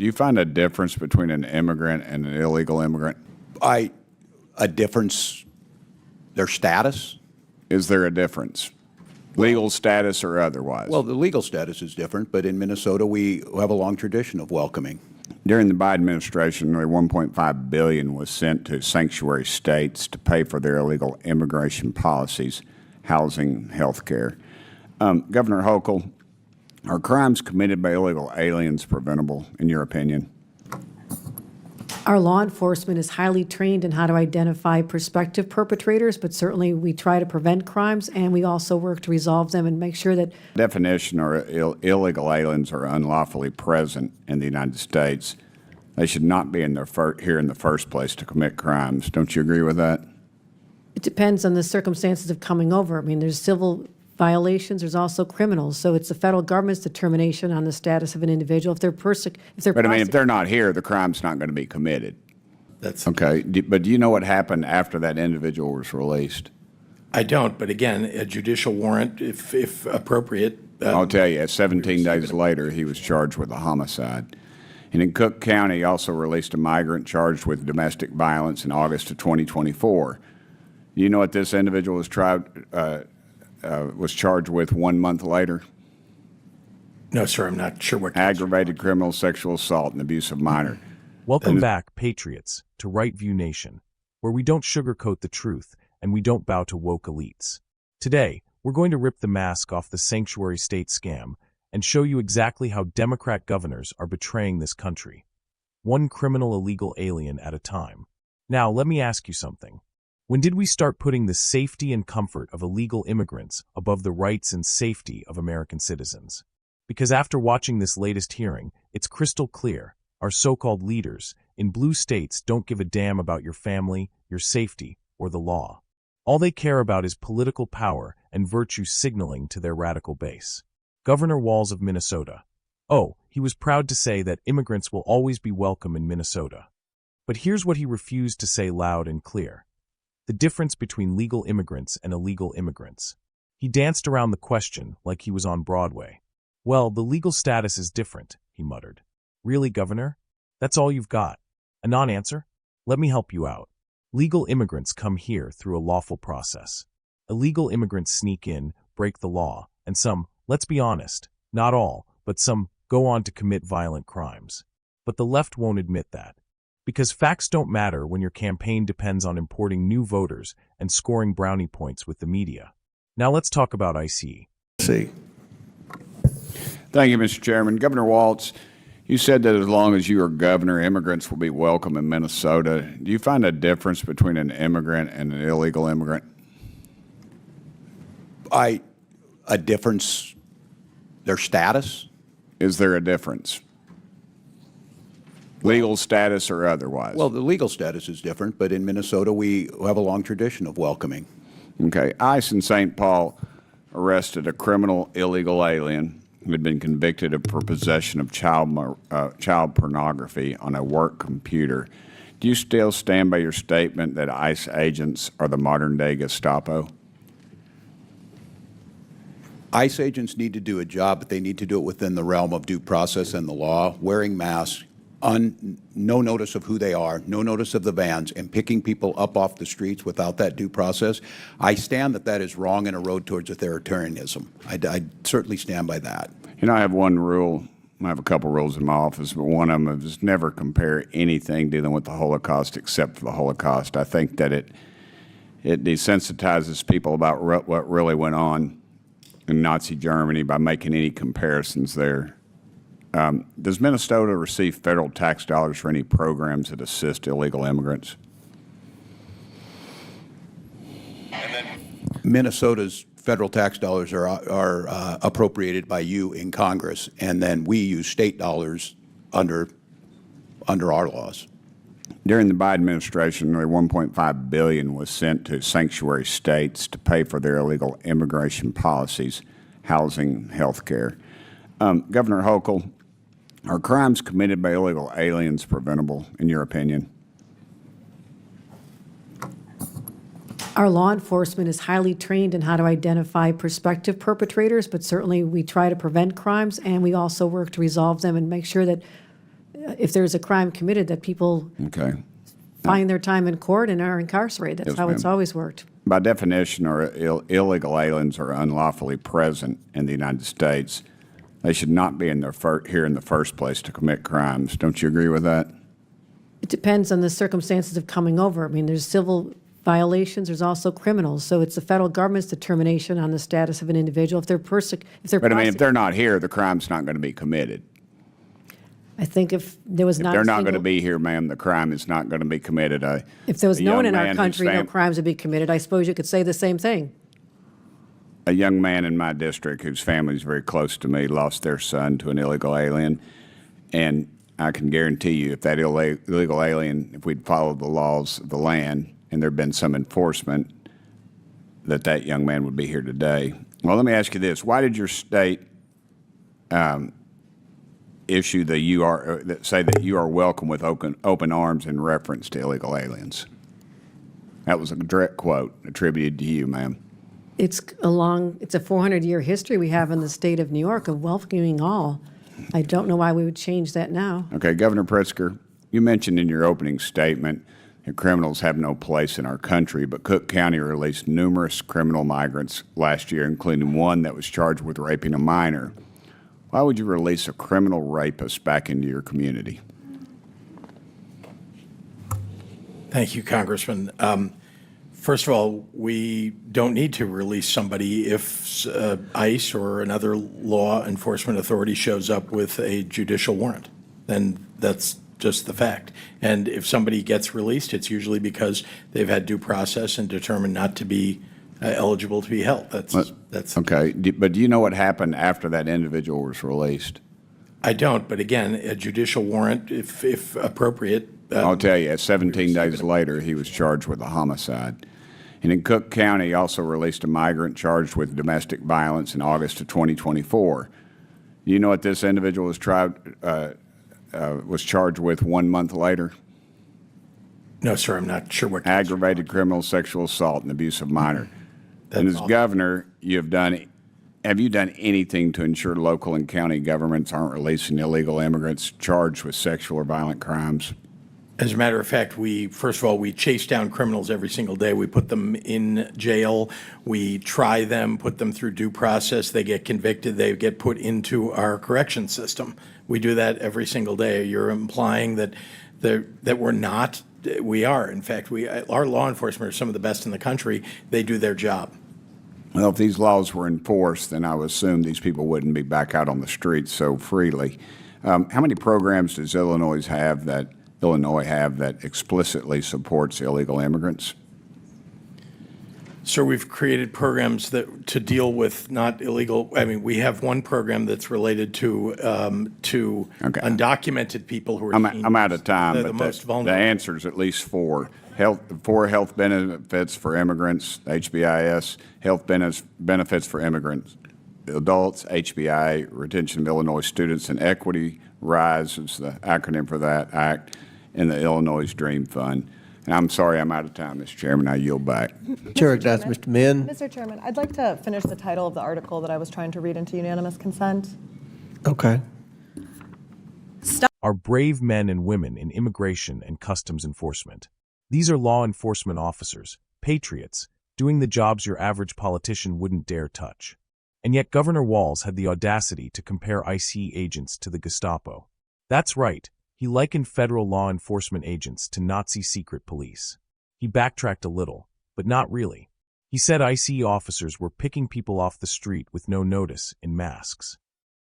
Do you find a difference between an immigrant and an illegal immigrant? A difference, their status? Is there a difference? Legal status or otherwise? Well, the legal status is different, but in Minnesota, we have a long tradition of welcoming. During the Biden administration, nearly $1.5 billion was sent to sanctuary states to pay for their illegal immigration policies, housing, health care. Governor Hochul, are crimes committed by illegal aliens preventable, in your opinion? Our law enforcement is highly trained in how to identify prospective perpetrators, but certainly we try to prevent crimes, and we also work to resolve them and make sure that Definition or illegal aliens are unlawfully present in the United States. They should not be here in the first place to commit crimes. Don't you agree with that? it depends on the circumstances of coming over. I mean, there's civil violations, there's also criminals. So it's the federal government's determination on the status of an individual. If they're But I mean, if they're not here, the crime's not going to be committed. That's Okay, but do you know what happened after that individual was released? I don't, but again, a judicial warrant, if appropriate. I'll tell you, 17 days later, he was charged with a homicide. And in Cook County, he also released a migrant charged with domestic violence in August of 2024. You know what this individual was charged with 1 month later? No, sir, I'm not sure what. Aggravated criminal sexual assault and abuse of minor. Welcome back, patriots, to Right View Nation, where we don't sugarcoat the truth and we don't bow to woke elites. Today, we're going to rip the mask off the sanctuary state scam and show you exactly how Democrat governors are betraying this country, one criminal illegal alien at a time. Now, let me ask you something. When did we start putting the safety and comfort of illegal immigrants above the rights and safety of American citizens? Because after watching this latest hearing, it's crystal clear. Our so-called leaders in blue states don't give a damn about your family, your safety, or the law. All they care about is political power and virtue signaling to their radical base. Governor Walz of Minnesota. Oh, he was proud to say that immigrants will always be welcome in Minnesota. But here's what he refused to say loud and clear. The difference between legal immigrants and illegal immigrants. He danced around the question like he was on Broadway. Well, the legal status is different, he muttered. Really, Governor? That's all you've got? A non-answer? Let me help you out. Legal immigrants come here through a lawful process. Illegal immigrants sneak in, break the law, and some, let's be honest, not all, but some go on to commit violent crimes. But the left won't admit that. Because facts don't matter when your campaign depends on importing new voters and scoring brownie points with the media. Now let's talk about ICE. See. Thank you, Mr. Chairman. Governor Walz, you said that as long as you are governor, immigrants will be welcome in Minnesota. Do you find a difference between an immigrant and an illegal immigrant? A difference, their status? Is there a difference? Legal status or otherwise? Well, the legal status is different, but in Minnesota, we have a long tradition of welcoming. Okay. ICE in St. Paul arrested a criminal illegal alien who had been convicted for possession of child pornography on a work computer. Do you still stand by your statement that ICE agents are the modern-day Gestapo? ICE agents need to do a job, but they need to do it within the realm of due process and the law, wearing masks, no notice of who they are, no notice of the vans, and picking people up off the streets without that due process. I stand that is wrong and a road towards authoritarianism. I certainly stand by that. You know, I have one rule. I have a couple rules in my office, but one of them is never compare anything dealing with the Holocaust except for the Holocaust. I think that it desensitizes people about what really went on in Nazi Germany by making any comparisons there. Does Minnesota receive federal tax dollars for any programs that assist illegal immigrants? Minnesota's federal tax dollars are appropriated by you in Congress, and then we use state dollars under our laws. During the Biden administration, nearly $1.5 billion was sent to sanctuary states to pay for their illegal immigration policies, housing, health care. Governor Hochul, are crimes committed by illegal aliens preventable, in your opinion? our law enforcement is highly trained in how to identify prospective perpetrators, but certainly we try to prevent crimes, and we also work to resolve them and make sure that if there's a crime committed, that people Okay. find their time in court and are incarcerated. That's Yes, how it's ma'am. always worked. By definition, illegal aliens are unlawfully present in the United States. They should not be here in the first place to commit crimes. Don't you agree with that? It depends on the circumstances of coming over. I mean, there's civil violations, there's also criminals. So it's the federal government's determination on the status of an individual. If they're But I mean, if they're not here, the crime's not going to be committed. I think if there was If not they're a not going to single, be here, ma'am, the crime is not going to be committed. if there was a no one young in our man whose country, no fam- crimes would be committed. I suppose you could say the same thing. A young man in my district whose family is very close to me lost their son to an illegal alien, and I can guarantee you if that illegal alien, if we'd followed the laws of the land and there'd been some enforcement, that young man would be here today. Well, let me ask you this. Why did your state issue say that you are welcome with open arms in reference to illegal aliens? That was a direct quote attributed to you, ma'am. It's a 400-year history we have in the state of New York of welcoming all. I don't know why we would change that now. Okay, Governor Pritzker, you mentioned in your opening statement that criminals have no place in our country, but Cook County released numerous criminal migrants last year, including one that was charged with raping a minor. Why would you release a criminal rapist back into your community? Thank you, Congressman. First of all, we don't need to release somebody if ICE or another law enforcement authority shows up with a judicial warrant. Then that's just the fact. And if somebody gets released, it's usually because they've had due process and determined not to be eligible to be held. That's Okay, but do you know what happened after that individual was released? I don't, but again, a judicial warrant, if appropriate. I'll tell you, 17 days later, he was charged with a homicide. And in Cook County, he also released a migrant charged with domestic violence in August of 2024. You know what this individual was charged with 1 month later? No, sir, I'm not sure what. Aggravated criminal sexual assault and abuse of minor. And as awful. governor, have you done anything to ensure local and county governments aren't releasing illegal immigrants charged with sexual or violent crimes? As a matter of fact, first of all, we chase down criminals every single day. We put them in jail. We try them, put them through due process. They get convicted. They get put into our correction system. We do that every single day. You're implying that we're not. We are. In fact, our law enforcement are some of the best in the country. They do their job. Well, if these laws were enforced, then I would assume these people wouldn't be back out on the streets so freely. How many programs does Illinois have that explicitly supports illegal immigrants? So we've created programs to deal with not illegal. I mean, we have one program that's related to undocumented people who are. I'm out of time, the but most the vulnerable. answer is at least four health benefits for immigrants, HBIS, health benefits for immigrants, adults, HBI, retention of Illinois students, and equity rise is the acronym for that act, in the Illinois Dream Fund. And I'm sorry I'm out of time, Mr. Chairman. I yield back. Chair, that's Mr. Min. Mr. Chairman, I'd like to finish the title of the article that I was trying to read into unanimous consent. Okay. Are brave men and women in immigration and customs enforcement. These are law enforcement officers, patriots, doing the jobs your average politician wouldn't dare touch. And yet Governor Walz had the audacity to compare ICE agents to the Gestapo. That's right, he likened federal law enforcement agents to Nazi secret police. He backtracked a little, but not really. He said ICE officers were picking people off the street with no notice in masks.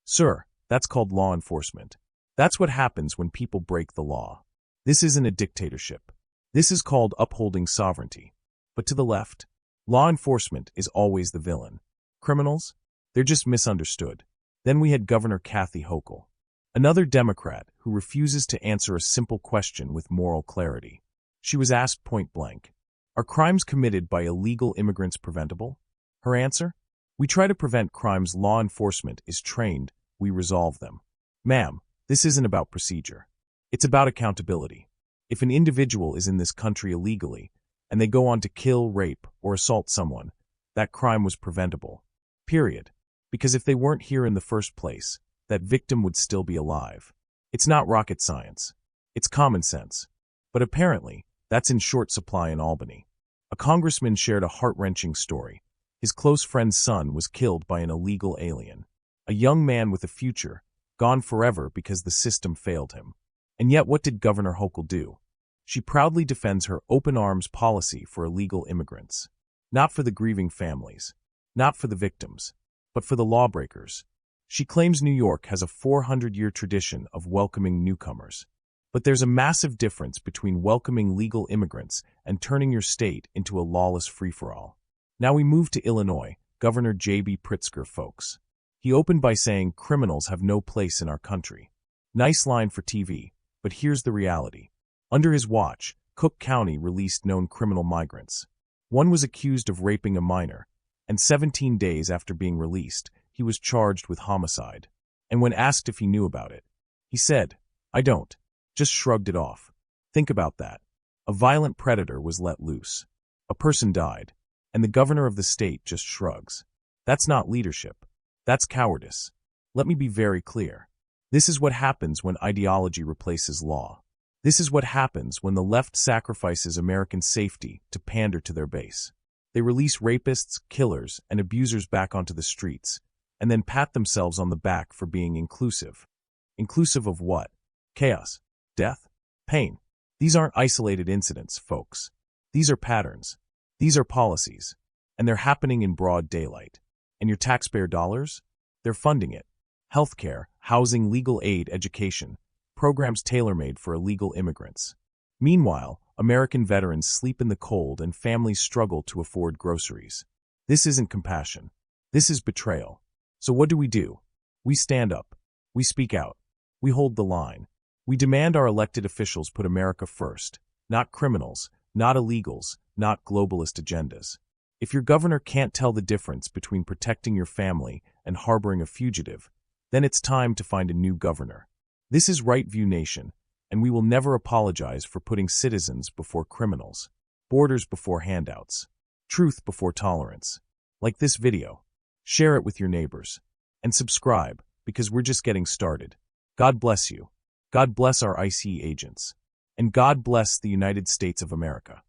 Sir, that's called law enforcement. That's what happens when people break the law. This isn't a dictatorship. This is called upholding sovereignty. But to the left, law enforcement is always the villain. Criminals? They're just misunderstood. Then we had Governor Kathy Hochul, another Democrat who refuses to answer a simple question with moral clarity. She was asked point blank, are crimes committed by illegal immigrants preventable? Her answer? We try to prevent crimes law enforcement is trained, we resolve them. Ma'am, this isn't about procedure. It's about accountability. If an individual is in this country illegally, and they go on to kill, rape, or assault someone, that crime was preventable. Period. Because if they weren't here in the first place, that victim would still be alive. It's not rocket science. It's common sense. But apparently, that's in short supply in Albany. A congressman shared a heart-wrenching story. His close friend's son was killed by an illegal alien. A young man with a future, gone forever because the system failed him. And yet what did Governor Hochul do? She proudly defends her open arms policy for illegal immigrants. Not for the grieving families, not for the victims, but for the lawbreakers. She claims New York has a 400-year tradition of welcoming newcomers. But there's a massive difference between welcoming legal immigrants and turning your state into a lawless free-for-all. Now we move to Illinois, Governor J.B. Pritzker, folks. He opened by saying criminals have no place in our country. Nice line for TV, but here's the reality. Under his watch, Cook County released known criminal migrants. One was accused of raping a minor, and 17 days after being released, he was charged with homicide. And when asked if he knew about it, he said, "I don't," just shrugged it off. Think about that. A violent predator was let loose. A person died, and the governor of the state just shrugs. That's not leadership. That's cowardice. Let me be very clear. This is what happens when ideology replaces law. This is what happens when the left sacrifices American safety to pander to their base. They release rapists, killers, and abusers back onto the streets, and then pat themselves on the back for being inclusive. Inclusive of what? Chaos, death, pain. These aren't isolated incidents, folks. These are patterns. These are policies. And they're happening in broad daylight. And your taxpayer dollars? They're funding it. Healthcare, housing, legal aid, education. Programs tailor-made for illegal immigrants. Meanwhile, American veterans sleep in the cold and families struggle to afford groceries. This isn't compassion. This is betrayal. So what do? We stand up. We speak out. We hold the line. We demand our elected officials put America first, not criminals, not illegals, not globalist agendas. If your governor can't tell the difference between protecting your family and harboring a fugitive, then it's time to find a new governor. This is Right View Nation, and we will never apologize for putting citizens before criminals, borders before handouts, truth before tolerance. Like this video, share it with your neighbors, and subscribe because we're just getting started. God bless you. God bless our IC agents. And God bless the United States of America.